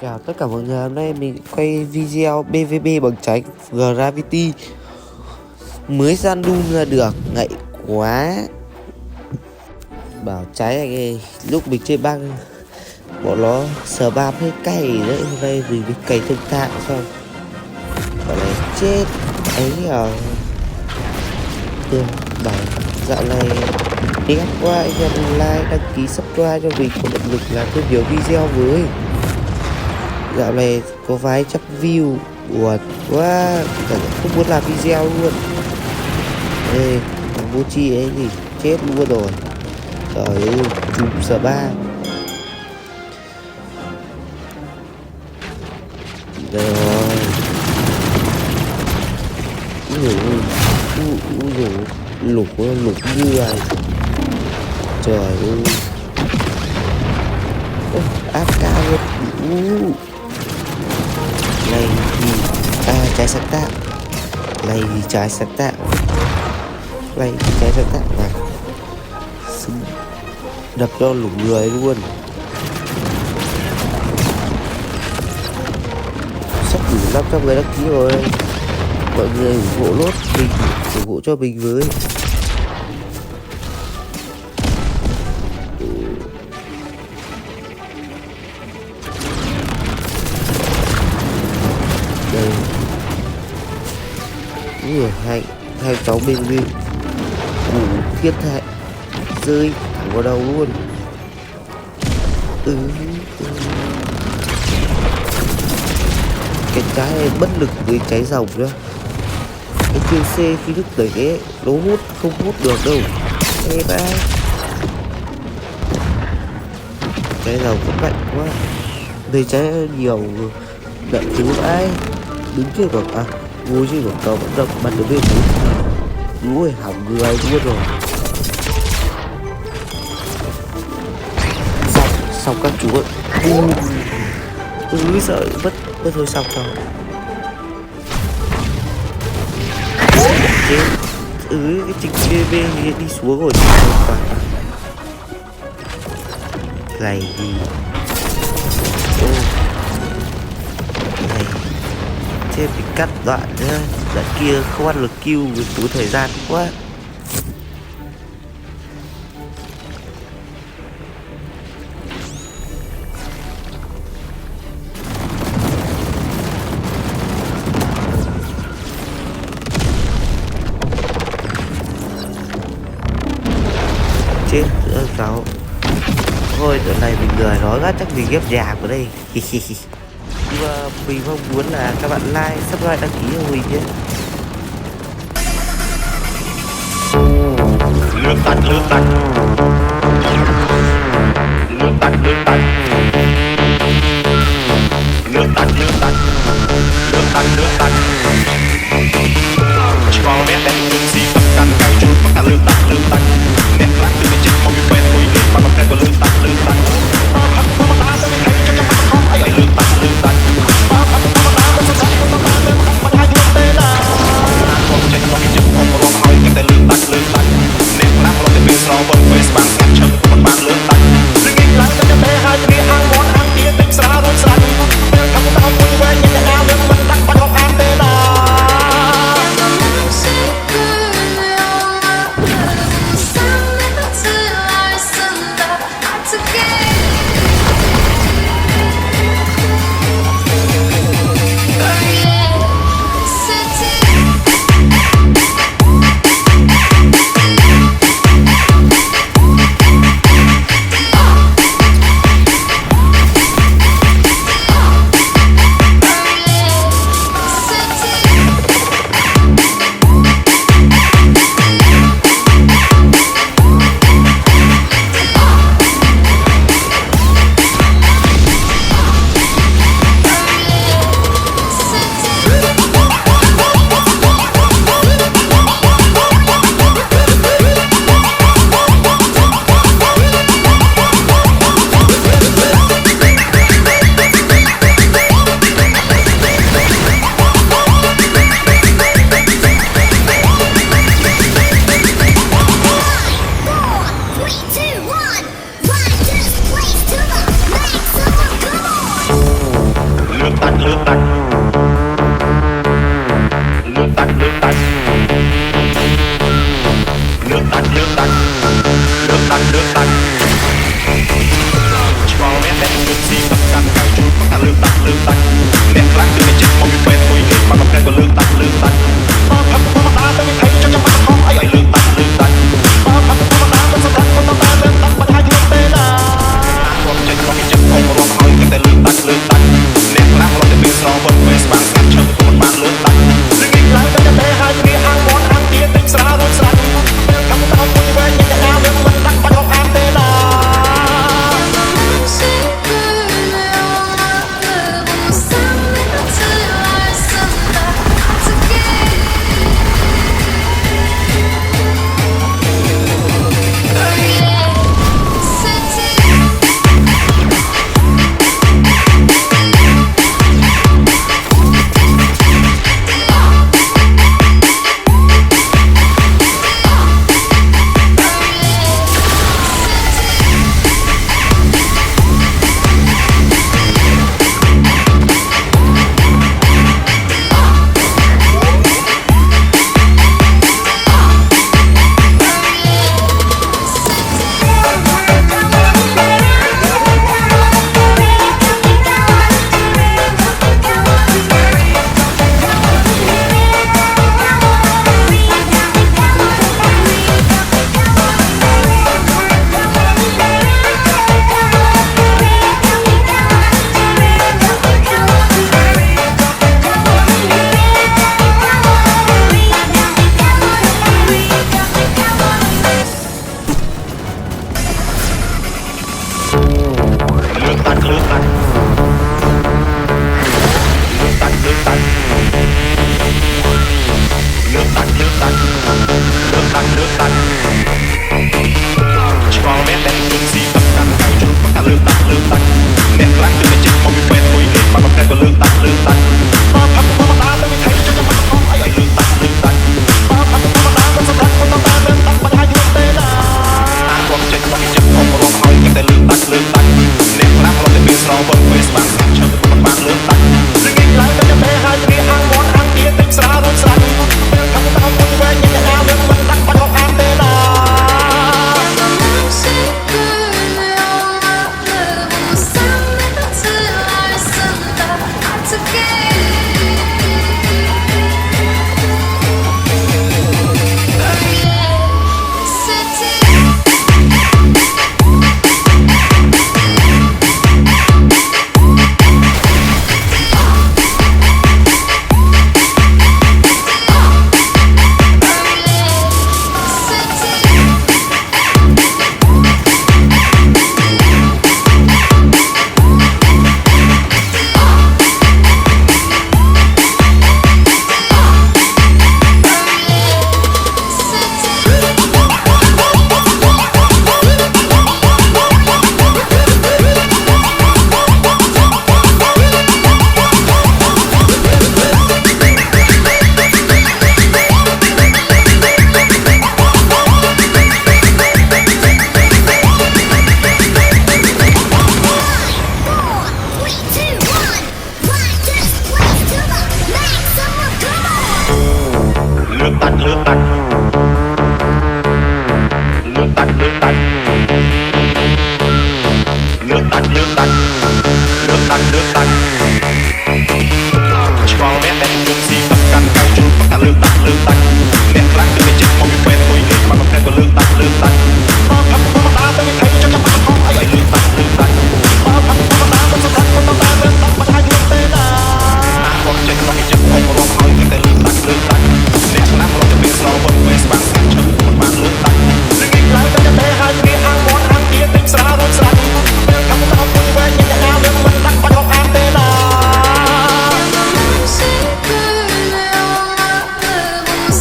Chào tất cả mọi người, hôm nay mình quay video PVP bằng cháy Gravity. Mới săn đun ra được, ngậy quá. Bảo cháy anh ơi, lúc mình chơi băng bọn nó sờ bam hơi cay đấy. Hôm nay mình bị cày thông thạo xong bọn này chết ấy à. Bảo dạo này đẹp quá, anh em like đăng ký subscribe cho mình có động lực làm thêm nhiều video với. Dạo này có vài trăm view, buồn quá, không muốn làm video luôn. Ê, thằng Mochi ấy thì chết luôn rồi. Trời ơi, chùm sở ba. Đây rồi. Lục như này. Trời ơi. Áp cao luôn. Này thì trái sáng tạo. Này thì trái sáng tạo. Này thì trái sáng tạo và đập cho lủng người luôn. Sắp đủ 500 người đăng ký rồi. Mọi người ủng hộ lốt mình, ủng hộ cho mình với. Đây. Hai cháu bên view thiên thệ rơi thẳng vào đầu luôn. Cái trái này bất lực với cháy rồng nữa. Cái chuyên C khi thức tới cái nó hút không hút được đâu. Ê ba, cái rồng vẫn mạnh quá. Đây cháy nhiều đậm cứu ai đứng trên quảng ngồi trên quảng cầu vẫn động bắn được bên lũ ơi hỏng người luôn rồi. Xong các chú ơi. Sợ mất thôi xong rồi. Cái trình BB đi xuống rồi. Này thì này trên bị cắt đoạn nữa. Đoạn kia không ăn được kill với túi thời gian quá. Chết nữa cháu. Thôi tuần này mình lười nói quá, chắc mình ghép nhà vào đây. Nhưng mà mình mong muốn là các bạn like, subscribe, đăng ký cho mình nhé. Lướt tắt chỉ có biết đến những gì tất cả cái chút tất cả lướt tắt đẹp lắm từ bên trên không quen tôi lướt mà còn có lướt tắt Good. ស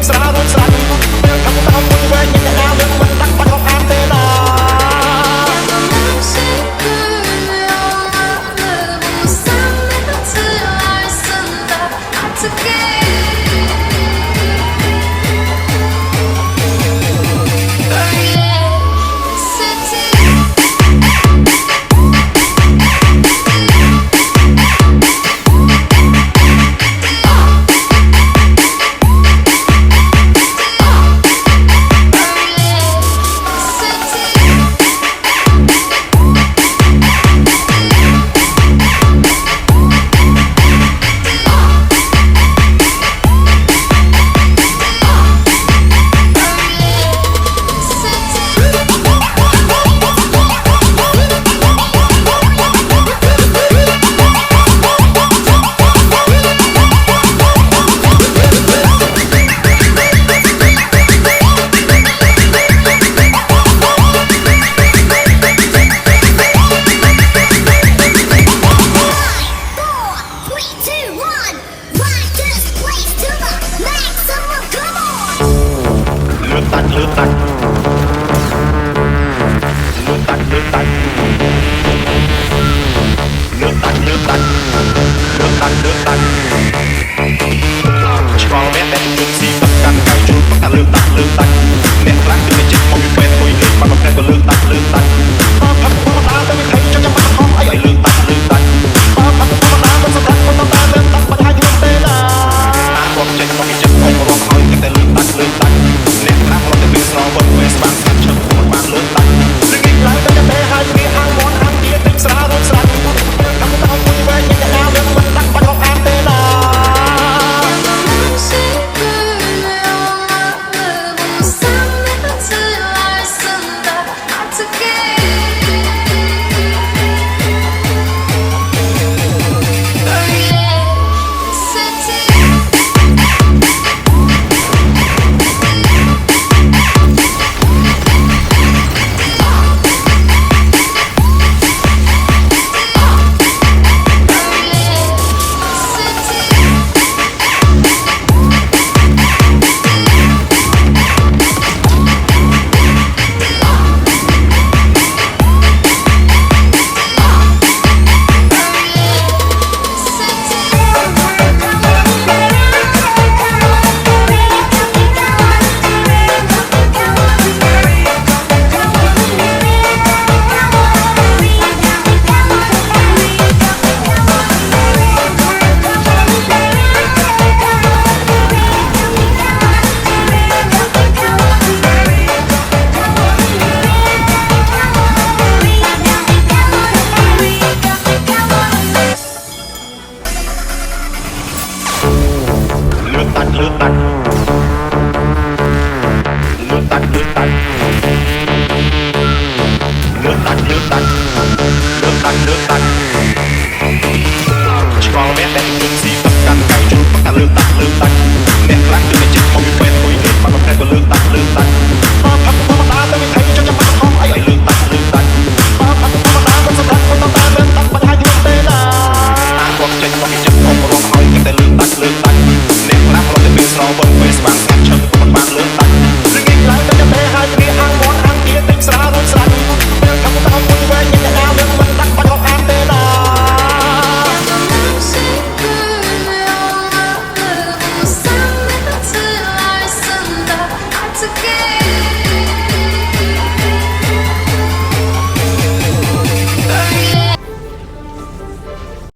ស្រាលរួចស្រាច់ពេលខាងតោមួយវែងញ៉ាំអាលឿនមិនដាក់បាត់ហកអានទេណា តាច់លើកតាច់ឆ្កល់មែនតែទឹកស៊ីទឹកកាន់កៅជូនតែលើកតាច់អ្នកខ្លះគឺចិត្តមកពីពេលមួយលេងបាត់ប្រែក៏លើកតាច់បើផឹកធម្មតាទៅមិនខៃចង់ចាំបាត់ខំអីឲ្យលើកតាច់បើផឹកធម្មតាទៅស្ដាប់មិនតាលើកតាច់បាត់ហើយយល់ទេណាគាត់ចេញមកពីចិត្តអមរងហើយតែលើកតាច់អ្នកខ្លះរត់ទៅពីស្រវឹងពេលស្បាំងស្កាត់ឈឹងមិនបានលើកតាច់លើកនេះឡើងទៅតែហើយវាហាងមាត់ហាងជាទឹកស្រារត់ស្រាច់តាមទៅមួយវិញញ៉ាំតែដល់មិនតាច់បាត់របស់អានទេណា Again.